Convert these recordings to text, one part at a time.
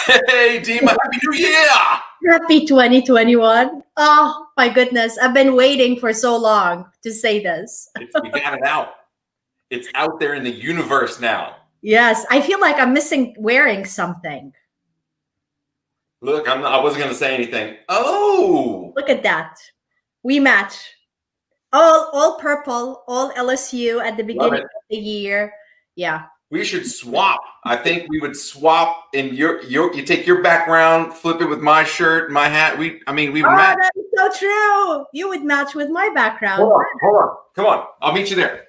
Hey, Dima, Happy New Year! Happy 2021. Oh, my goodness. I've been waiting for so long to say this. We got it out. It's out there in the universe now. Yes, I feel like I'm missing wearing something. Look, I wasn't going to say anything. Oh! Look at that. We match. All purple, all LSU at the beginning of the year. Yeah. We should swap. I think we would swap in you take your background, flip it with my shirt, my hat. We would match. That is so true. You would match with my background. Hold on. Come on. I'll meet you there.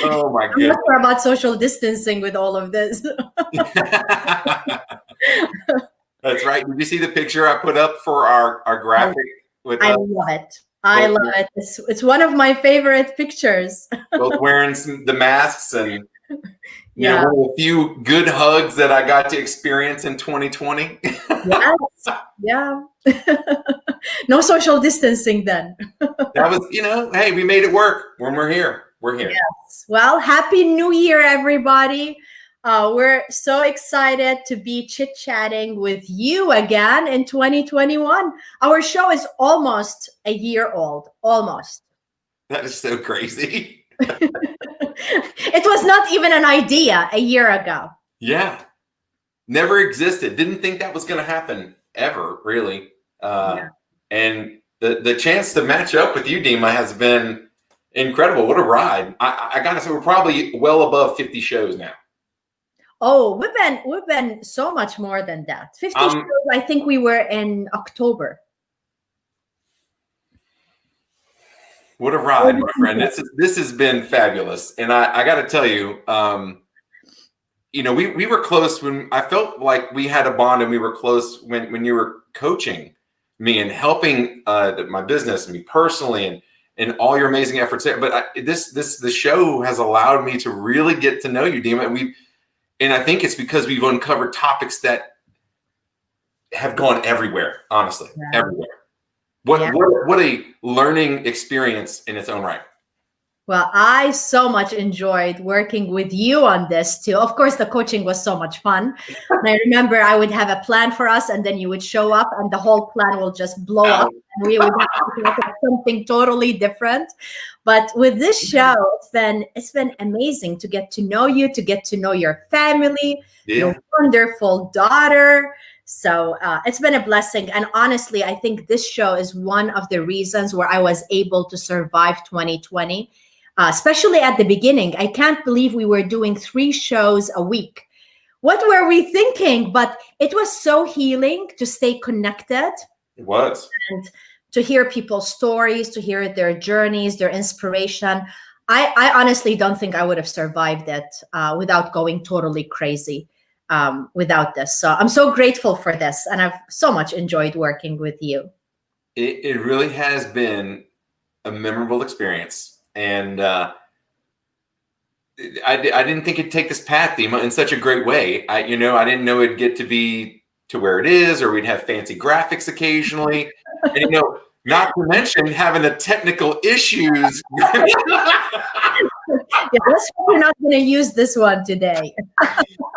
Oh my goodness. I'm not sure about social distancing with all of this. That's right. Did you see the picture I put up for our graphic? I love it. I love it. It's one of my favorite pictures. Both wearing the masks and one of the few good hugs that I got to experience in 2020. Yes. Yeah. No social distancing then. That was, hey, we made it work when we're here. We're here. Yes. Well, Happy New Year, everybody. We're so excited to be chit-chatting with you again in 2021. Our show is almost a year old, almost. That is so crazy. It was not even an idea a year ago. Yeah. Never existed. Didn't think that was going to happen ever, really. And the chance to match up with you, Dima, has been incredible. What a ride. I got to say, we're probably well above 50 shows now. Oh, we've been so much more than that. 50 shows, I think we were in October. What a ride, my friend. This has been fabulous. And I got to tell you, we were close when I felt like we had a bond, and we were close when you were coaching me and helping my business, me personally, and all your amazing efforts there. But the show has allowed me to really get to know you, Dima. And I think it's because we've uncovered topics that have gone everywhere, honestly, everywhere. What a learning experience in its own right. Well, I so much enjoyed working with you on this too. Of course, the coaching was so much fun. And I remember I would have a plan for us, and then you would show up and the whole plan will just blow up. And we would have to look at something totally different. But with this show, it's been amazing to get to know you, to get to know your family, your wonderful daughter. So it's been a blessing. And honestly, I think this show is one of the reasons where I was able to survive 2020. Especially at the beginning. I can't believe we were doing 3 shows a week. What were we thinking? But it was so healing to stay connected. It was. And to hear people's stories, to hear their journeys, their inspiration. I honestly don't think I would have survived it without going totally crazy without this. So I'm so grateful for this. And I've so much enjoyed working with you. It really has been a memorable experience. And I didn't think it'd take this path, Dima, in such a great way. I didn't know it'd get to be to where it is, or we'd have fancy graphics occasionally. And not to mention having the technical issues. Let's hope we're not going to use this one today.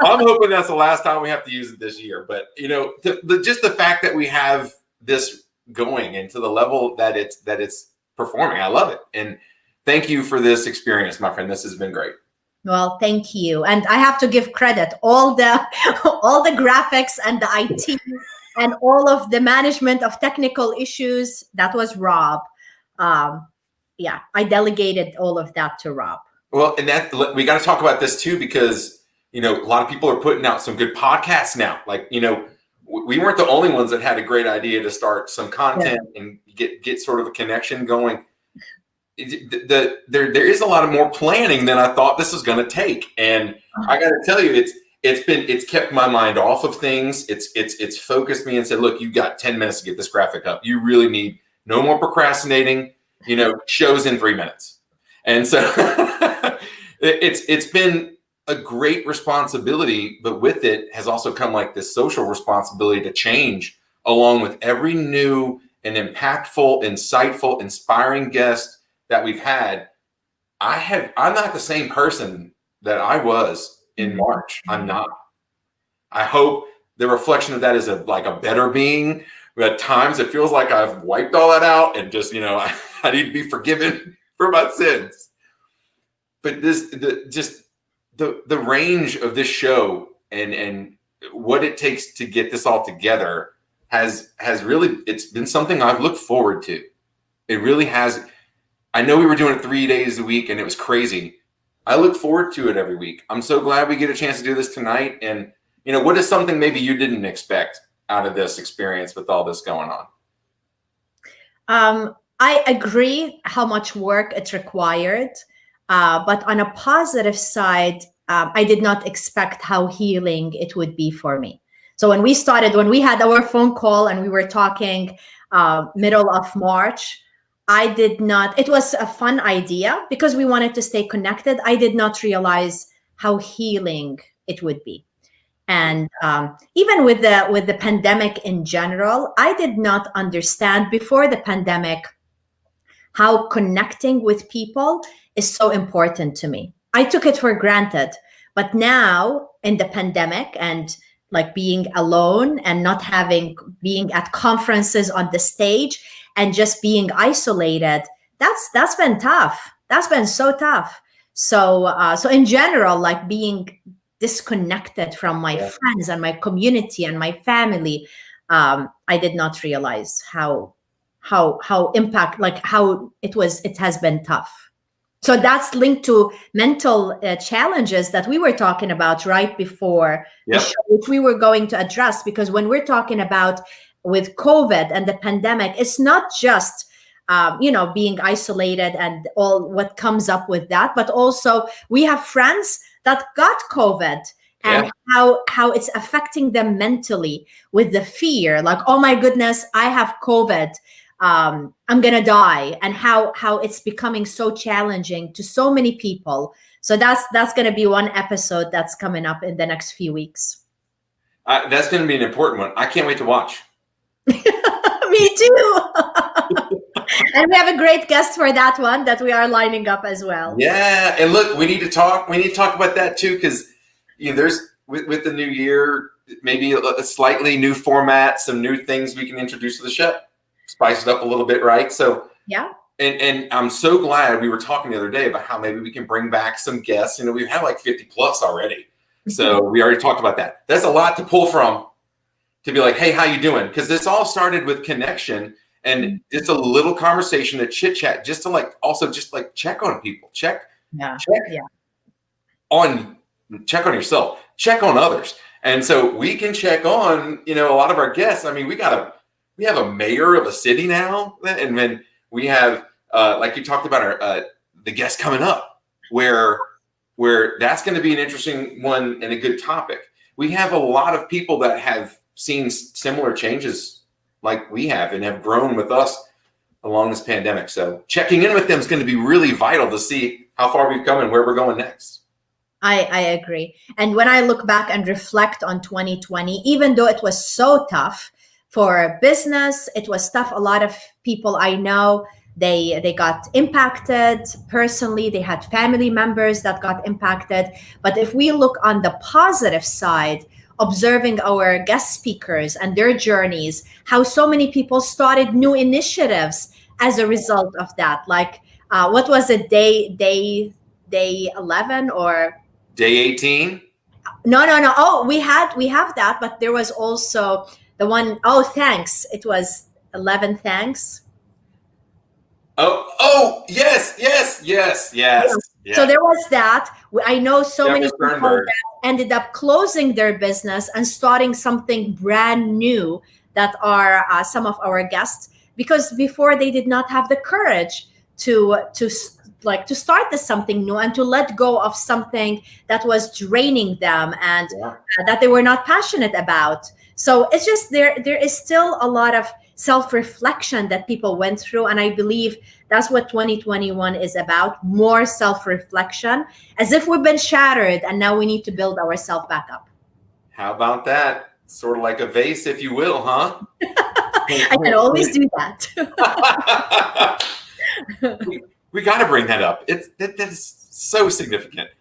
I'm hoping that's the last time we have to use it this year. But just the fact that we have this going and to the level that it's performing, I love it. And thank you for this experience, my friend. This has been great. Well, thank you. And I have to give credit, all the graphics and the IT and all of the management of technical issues. That was Rob. I delegated all of that to Rob. Well, and we got to talk about this too, because, a lot of people are putting out some good podcasts now. Like, we weren't the only ones that had a great idea to start some content and get sort of a connection going. There is a lot of more planning than I thought this was going to take, and I got to tell you, it's kept my mind off of things. It's focused me and said, look, you got 10 minutes to get this graphic up. You really need no more procrastinating. Shows in 3 minutes, and so it's been a great responsibility, but with it has also come like this social responsibility to change along with every new and impactful, insightful, inspiring guest that we've had. I'm not the same person that I was in March. I'm not. I hope the reflection of that is like a better being. But at times it feels like I've wiped all that out and just, I need to be forgiven for my sins. But the range of this show and what it takes to get this all together has really, it's been something I've looked forward to. It really has. I know we were doing it 3 days a week and it was crazy. I look forward to it every week. I'm so glad we get a chance to do this tonight. And, what is something maybe you didn't expect out of this experience with all this going on? I agree how much work it's required. But on a positive side, I did not expect how healing it would be for me. So when we had our phone call and we were talking middle of March, it was a fun idea because we wanted to stay connected. I did not realize how healing it would be. And even with the pandemic in general, I did not understand before the pandemic how connecting with people is so important to me. I took it for granted. But now in the pandemic and like being alone and not being at conferences on the stage and just being isolated, that's been tough. That's been so tough. So in general, like being disconnected from my friends and my community and my family, I did not realize how it has been tough. So that's linked to mental challenges that we were talking about right before the show, which we were going to address, because when we're talking about with COVID and the pandemic, it's not just being isolated and all what comes up with that, but also we have friends that got COVID and how it's affecting them mentally with the fear, like, oh my goodness, I have COVID. I'm gonna die, and how it's becoming so challenging to so many people. So that's gonna be one episode that's coming up in the next few weeks. That's gonna be an important one. I can't wait to watch. Me too. And we have a great guest for that one that we are lining up as well. Yeah, and look, we need to talk about that too, because there's with the new year, maybe a slightly new format, some new things we can introduce to the show. Spice it up a little bit, right? So yeah. And I'm so glad we were talking the other day about how maybe we can bring back some guests. We've had like 50 plus already. So we already talked about that. That's a lot to pull from, to be like, hey, how you doing? Because this all started with connection and just a little conversation, a chit chat, just to check on people, check on yourself, check on others. And so we can check on, a lot of our guests. I mean, we have a mayor of a city now, and then we have, like you talked about, the guest coming up, where that's going to be an interesting one and a good topic. We have a lot of people that have seen similar changes like we have and have grown with us along this pandemic. So checking in with them is going to be really vital to see how far we've come and where we're going next. I agree. And when I look back and reflect on 2020, even though it was so tough, for business, it was tough. A lot of people I know, they got impacted personally. They had family members that got impacted. But if we look on the positive side, observing our guest speakers and their journeys, how so many people started new initiatives as a result of that. Like, what was it, day 11 or day 18? No. Oh, we have that, but there was also the one, thanks. It was 11 thanks. Oh, yes. Yeah. So there was that. I know so many people that ended up closing their business and starting something brand new that are some of our guests, because before they did not have the courage to start this something new and to let go of something that was draining them and that they were not passionate about. So it's just there is still a lot of self-reflection that people went through. And I believe that's what 2021 is about, more self-reflection, as if we've been shattered and now we need to build ourselves back up. How about that? Sort of like a vase, if you will, huh? I can always do that. We got to bring that up. That is so significant.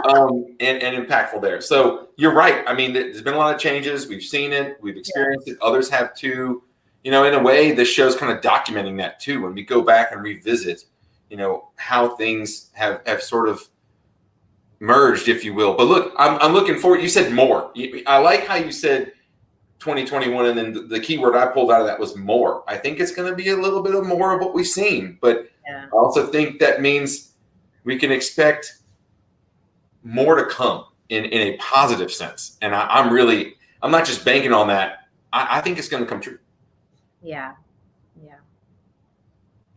and impactful there. So you're right. I mean, there's been a lot of changes. We've seen it. We've experienced it. Others have too. In a way, this show's kind of documenting that too. When we go back and revisit, how things have sort of merged, if you will. But look, I'm looking forward. You said more. I like how you said 2021, and then the key word I pulled out of that was more. I think it's going to be a little bit of more of what we've seen, but I also think that means we can expect more to come in a positive sense. And I'm not just banking on that. I think it's going to come true. Yeah.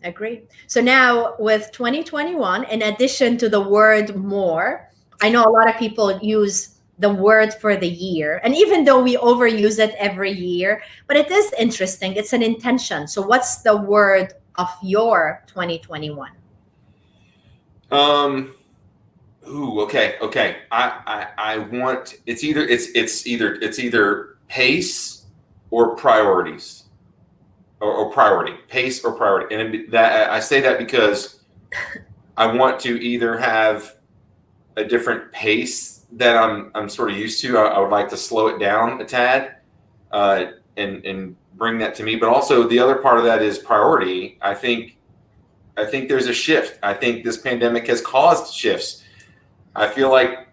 Agree. So now with 2021, in addition to the word more, I know a lot of people use the word for the year. And even though we overuse it every year, but it is interesting. It's an intention. So what's the word of your 2021? Okay. I want it's either pace or priorities. Or priority, pace or priority. And that I say that because I want to either have a different pace that I'm sort of used to. I would like to slow it down a tad and bring that to me. But also the other part of that is priority. I think there's a shift. I think this pandemic has caused shifts. I feel like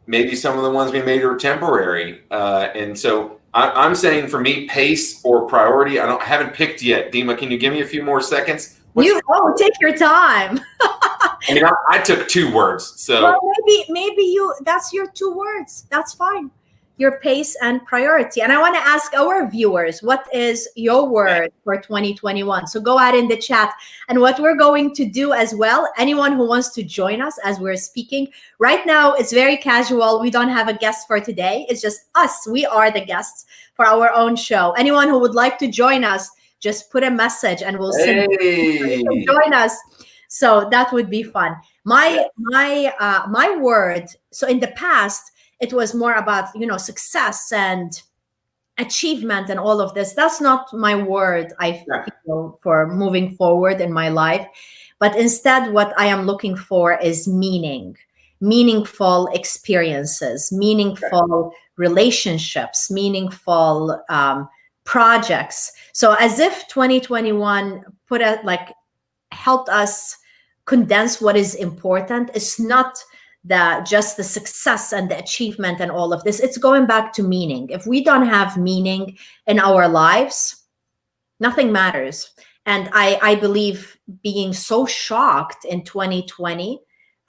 maybe some of the ones we made are temporary. And so I'm saying for me, pace or priority. I haven't picked yet. Dima, can you give me a few more seconds? Take your time. I mean, I took 2 words. So well, maybe that's your 2 words. That's fine. Your pace and priority. And I want to ask our viewers, what is your word for 2021? So go ahead in the chat. And what we're going to do as well, anyone who wants to join us as we're speaking, right now it's very casual. We don't have a guest for today. It's just us. We are the guests for our own show. Anyone who would like to join us, just put a message and we'll send you to join us. So that would be fun. My word. So in the past, it was more about, success and achievement and all of this. That's not my word, I feel, for moving forward in my life. But instead, what I am looking for is meaningful experiences, meaningful relationships, meaningful projects. So as if 2021 helped us condense what is important. It's not just the success and the achievement and all of this. It's going back to meaning. If we don't have meaning in our lives, nothing matters. And I believe being so shocked in 2020,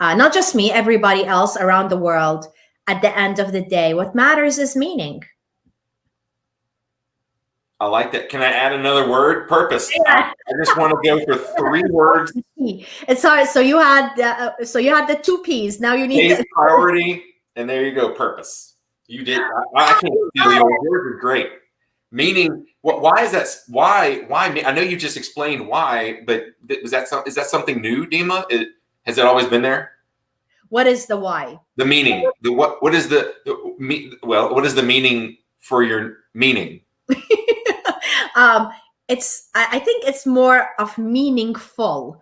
not just me, everybody else around the world, at the end of the day, what matters is meaning. I like that. Can I add another word? Purpose. Yeah. I just want to go for 3 words. It's hard. So you had the 2 P's. Now you need priority, and there you go. Purpose. You did. I can't feel your words are great. Meaning. Why is that? Why? I know you just explained why, but is that something new, Dima? Has it always been there? What is the why? The meaning. What is the what is the meaning for your meaning? I think it's more of meaningful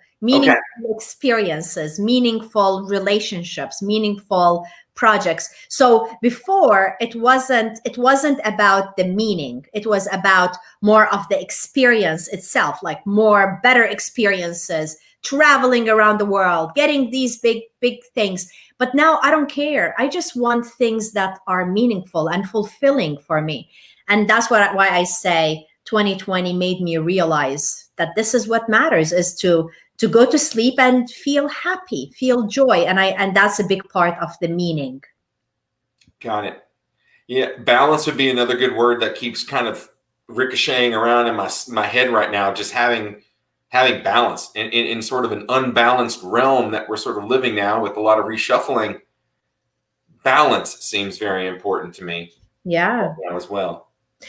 experiences, meaningful relationships, meaningful projects. So before it wasn't about the meaning. It was about more of the experience itself, like more better experiences, traveling around the world, getting these big things. But now I don't care. I just want things that are meaningful and fulfilling for me. And that's why I say 2020 made me realize that this is what matters, is to go to sleep and feel happy, feel joy. And that's a big part of the meaning. Got it. Yeah. Balance would be another good word that keeps kind of ricocheting around in my head right now. Just having balance in sort of an unbalanced realm that we're sort of living now with a lot of reshuffling. Balance seems very important to me. Yeah. As well.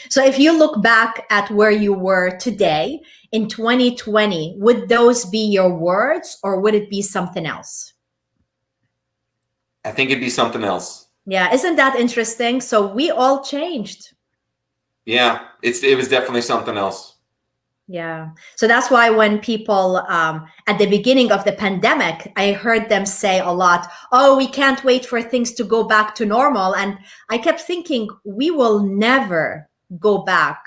So if you look back at where you were today in 2020, would those be your words or would it be something else? I think it'd be something else. Yeah. Isn't that interesting? So we all changed. Yeah. It was definitely something else. Yeah. So that's why when people at the beginning of the pandemic, I heard them say a lot, oh, we can't wait for things to go back to normal. And I kept thinking, we will never go back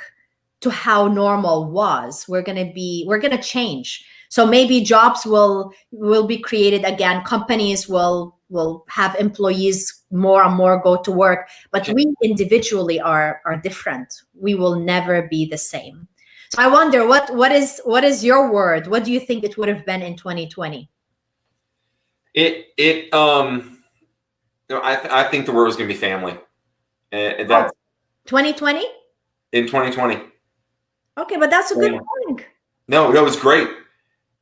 to how normal was. We're going to change. So maybe jobs will be created again. Companies will have employees more and more go to work, but we individually are different. We will never be the same. So I wonder what is your word? What do you think it would have been in 2020? I think the word was going to be family. That's 2020? in 2020. Okay, but that's a good thing. No, it was great.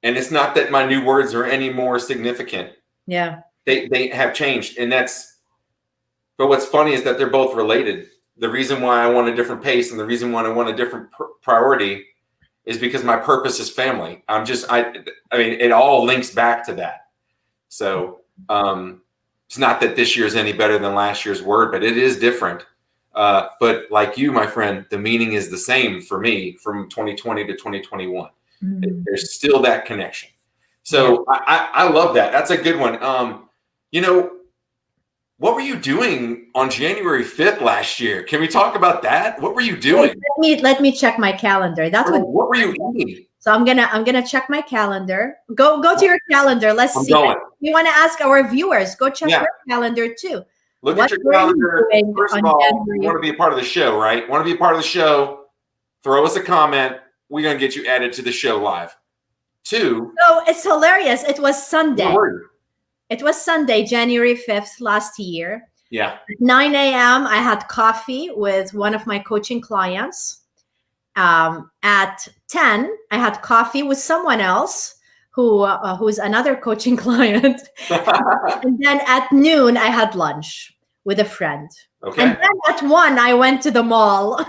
And it's not that my new words are any more significant. Yeah. They have changed. But what's funny is that they're both related. The reason why I want a different pace and the reason why I want a different priority is because my purpose is family. I mean, it all links back to that. So it's not that this year is any better than last year's word, but it is different. But like you, my friend, the meaning is the same for me from 2020 to 2021. Mm-hmm. There's still that connection. So yeah. I love that. That's a good one. What were you doing on January 5th last year? Can we talk about that? What were you doing? Let me check my calendar. What were you eating? So I'm gonna check my calendar. Go to your calendar. Let's see. We want to ask our viewers. Go check your calendar too. Look at your calendar. First of all, you want to be a part of the show, right? Want to be a part of the show? Throw us a comment. We're gonna get you added to the show live. 2. So it's hilarious. It was Sunday. It was Sunday, January 5th last year. Yeah. At 9 a.m., I had coffee with one of my coaching clients. At 10, I had coffee with someone else who's another coaching client. And then at noon, I had lunch with a friend. Okay. And then at 1, I went to the mall.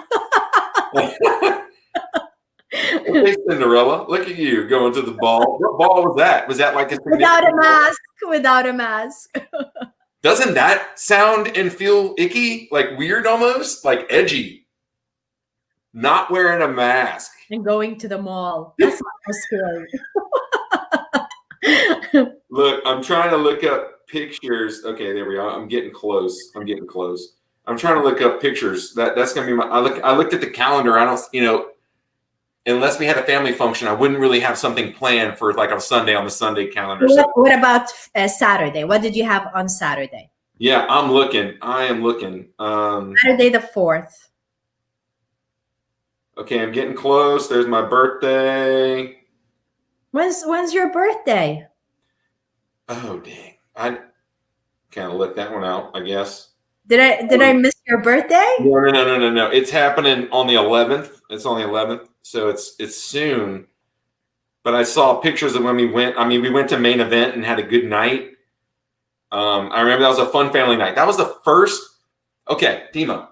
Okay, Cinderella, look at you going to the ball. What ball was that? Was that like without a mask? Without a mask. Doesn't that sound and feel icky? Like weird almost? Like edgy. Not wearing a mask. And going to the mall. That's not scary. Look, I'm trying to look up pictures. Okay, there we are. I'm getting close. I'm trying to look up pictures. That's gonna be my I looked at the calendar. I don't, unless we had a family function, I wouldn't really have something planned for like on Sunday on the Sunday calendar. What about Saturday? What did you have on Saturday? Yeah, I am looking. Saturday the 4th. Okay, I'm getting close. There's my birthday. When's your birthday? Oh, dang. I kind of let that one out, I guess. Did I miss your birthday? No. It's happening on the 11th. It's on the 11th. So it's soon. But I saw pictures of when we went. I mean, we went to Main Event and had a good night. I remember that was a fun family night. That was the first. Okay, Dima.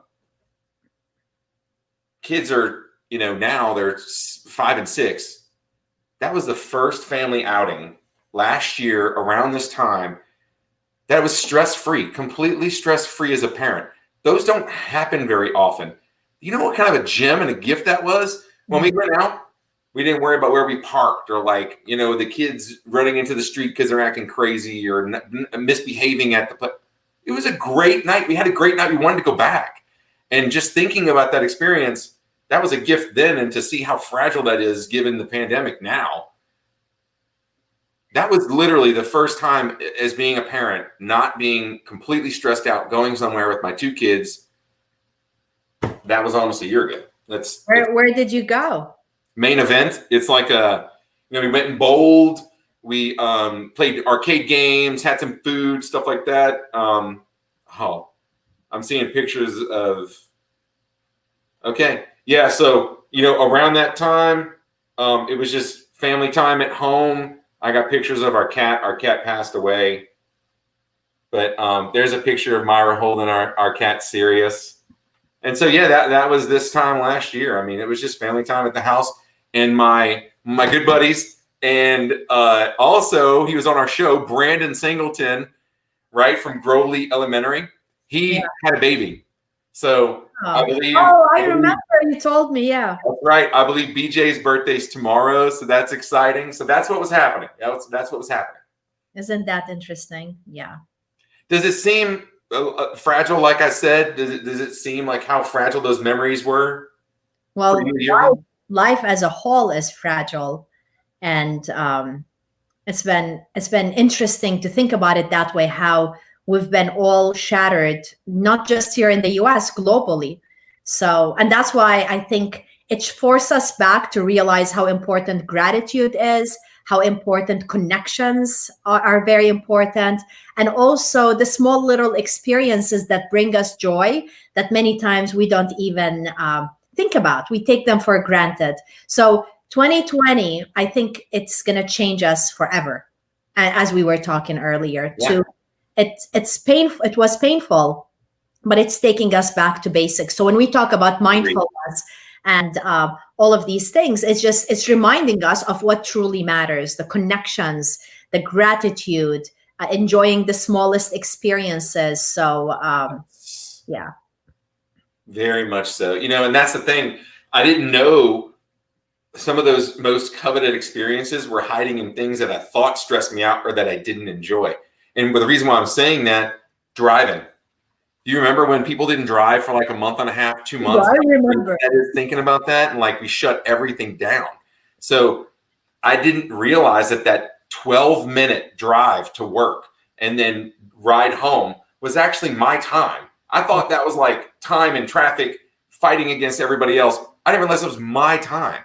Kids are, now they're 5 and 6. That was the first family outing last year around this time that was stress-free, completely stress-free as a parent. Those don't happen very often. You know what kind of a gem and a gift that was? When we went out, we didn't worry about where we parked or the kids running into the street because they're acting crazy or misbehaving at the place. It was a great night. We had a great night. We wanted to go back. And just thinking about that experience, that was a gift then. And to see how fragile that is given the pandemic now, that was literally the first time as being a parent, not being completely stressed out, going somewhere with my 2 kids. That was almost a year ago. Where did you go? Main Event. It's like we went and bowled. We played arcade games, had some food, stuff like that. I'm seeing pictures of. Okay, yeah. So around that time, it was just family time at home. I got pictures of our cat. Our cat passed away, but there's a picture of Myra holding our cat Sirius. And so, yeah, that was this time last year. I mean, it was just family time at the house and my good buddies. And also he was on our show, Brandon Singleton, right, from Grovely Elementary. He had a baby. So I Oh, believe, oh, I remember you told me. Yeah. that's right. I believe BJ's birthday's tomorrow, so that's exciting. So that's what was happening. That's what was happening. Isn't that interesting? Yeah. Does it seem fragile? Like I said, does it seem like how fragile those memories were for Well, you a year ago? life as a whole is fragile, and it's been interesting to think about it that way. How we've been all shattered, not just here in the U.S., globally. So, and that's why I think it forced us back to realize how important gratitude is, how important connections are very important, and also the small little experiences that bring us joy that many times we don't even think about. We take them for granted. So 2020, I think it's going to change us forever, as we were talking earlier. Yeah. To it's painful. It was painful, but it's taking us back to basics. So when we talk about mindfulness and all of these things, it's reminding us of what truly matters: the connections, the gratitude, enjoying the smallest experiences. So yeah. Very much so. And that's the thing. I didn't know some of those most coveted experiences were hiding in things that I thought stressed me out or that I didn't enjoy. And the reason why I'm saying that, driving. Do you remember when people didn't drive for like a month and a half, 2 months? I remember. Thinking about that, and like we shut everything down. So I didn't realize that 12-minute drive to work and then ride home was actually my time. I thought that was like time in traffic fighting against everybody else. I didn't realize it was my time.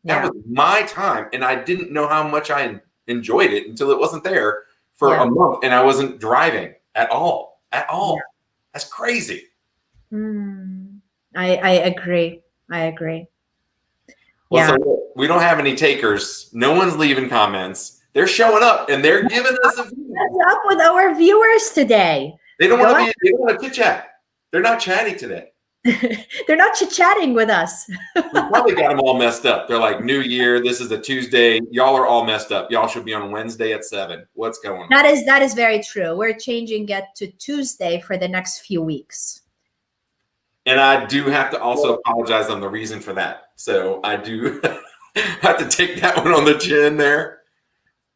That was my time. And I didn't know how much I enjoyed it until it wasn't there for a month and I wasn't driving at all. Yeah. That's crazy. I agree. I agree. Well, so we don't have any takers. No one's leaving comments. They're showing up and they're giving us a view. What's up with our viewers today? They don't want to they want to chit chat. They're not chatty today. They're not chit-chatting with us. We probably got them all messed up. They're like, New Year, this is a Tuesday. Y'all are all messed up. Y'all should be on Wednesday at 7. What's going on? That is very true. We're changing it to Tuesday for the next few weeks. And I do have to also apologize on the reason for that. So I do have to take that one on the chin there.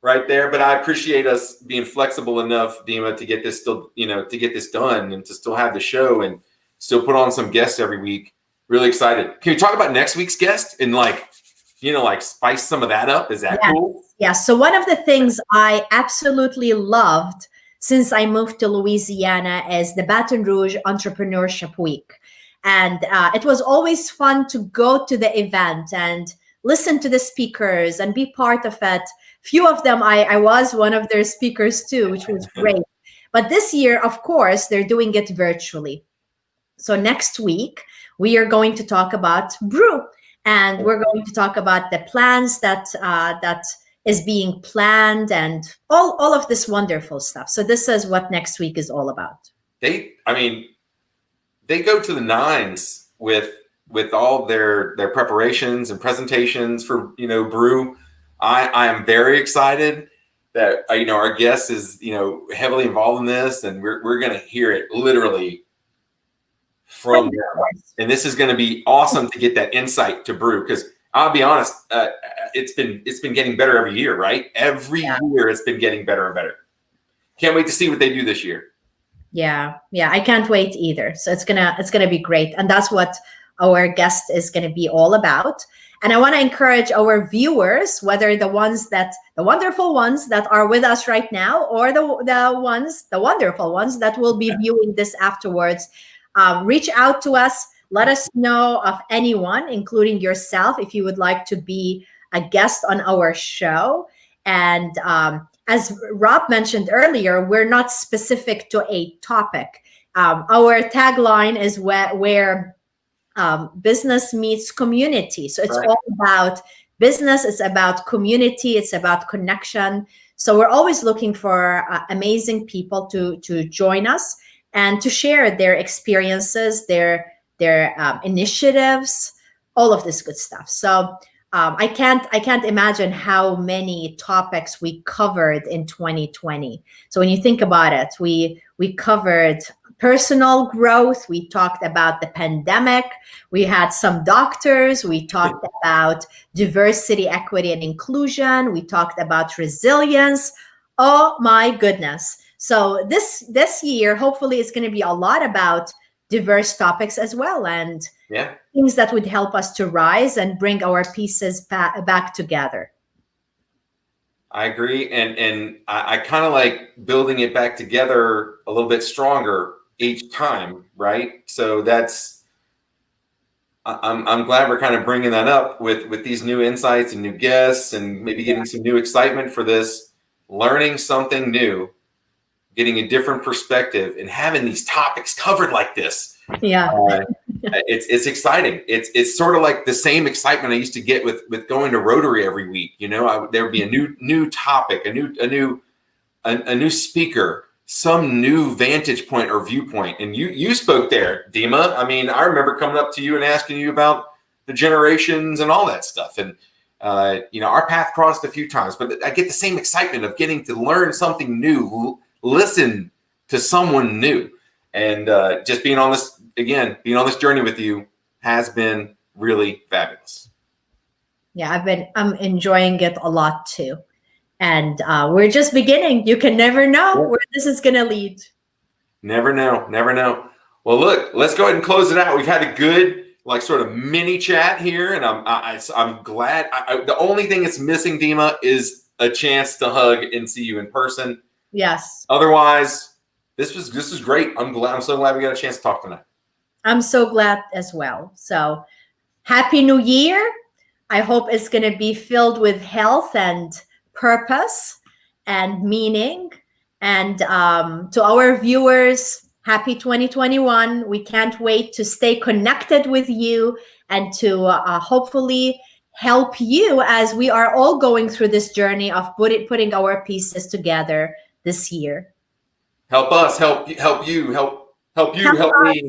Right there, but I appreciate us being flexible enough, Dima, to get this to get this done and to still have the show and still put on some guests every week. Really excited. Can we talk about next week's guest and like spice some of that up? Is that cool? Yeah. So one of the things I absolutely loved since I moved to Louisiana is the Baton Rouge Entrepreneurship Week, and it was always fun to go to the event and listen to the speakers and be part of it. Few of them, I was one of their speakers too, which was great. But this year, of course, they're doing it virtually. So next week, we are going to talk about brew, and we're going to talk about the plans that is being planned and all of this wonderful stuff. So this is what next week is all about. They go to the nines with all their preparations and presentations for brew. I am very excited that our guest is heavily involved in this, and we're going to hear it literally from them. And this is going to be awesome to get that insight to brew, because I'll be honest, it's been getting better every year, right? Every year it's been getting better and better. Can't wait to see what they do this year. Yeah, I can't wait either. So it's gonna be great, and that's what our guest is going to be all about. And I want to encourage our viewers, whether the wonderful ones that are with us right now, or the wonderful ones that will be viewing this afterwards, reach out to us. Let us know of anyone, including yourself, if you would like to be a guest on our show. And as Rob mentioned earlier, we're not specific to a topic. Our tagline is where business meets community. So it's all about business. It's about community. It's about connection. So we're always looking for amazing people to join us and to share their experiences, their initiatives, all of this good stuff. So I can't imagine how many topics we covered in 2020. So when you think about it, we covered personal growth. We talked about the pandemic. We had some doctors. We talked about diversity, equity, and inclusion. We talked about resilience. Oh my goodness. So this year, hopefully, it's going to be a lot about diverse topics as well, and Yeah. things that would help us to rise and bring our pieces back together. I agree, and I kind of like building it back together a little bit stronger each time, right? So I'm glad we're kind of bringing that up with these new insights and new guests, and maybe getting some new excitement for this, learning something new, getting a different perspective, and having these topics covered like this. Yeah. It's exciting. It's sort of like the same excitement I used to get with going to Rotary every week. You know, there would be a new topic, a new speaker, some new vantage point or viewpoint. And you spoke there, Dima. I mean, I remember coming up to you and asking you about the generations and all that stuff. And you know, our path crossed a few times, but I get the same excitement of getting to learn something new, listen to someone new, and just being on this journey with you has been really fabulous. Yeah, I'm enjoying it a lot too. And we're just beginning. You can never know where this is going to lead. Never know. Well, look, let's go ahead and close it out. We've had a good, like, sort of mini chat here, and I'm glad. The only thing that's missing, Dima, is a chance to hug and see you in person. Yes. Otherwise, this was great. I'm so glad we got a chance to talk tonight. I'm so glad as well. So, Happy New Year. I hope it's going to be filled with health and purpose and meaning. And to our viewers, happy 2021. We can't wait to stay connected with you and to hopefully help you as we are all going through this journey of putting our pieces together this year. Help us, help you, help me.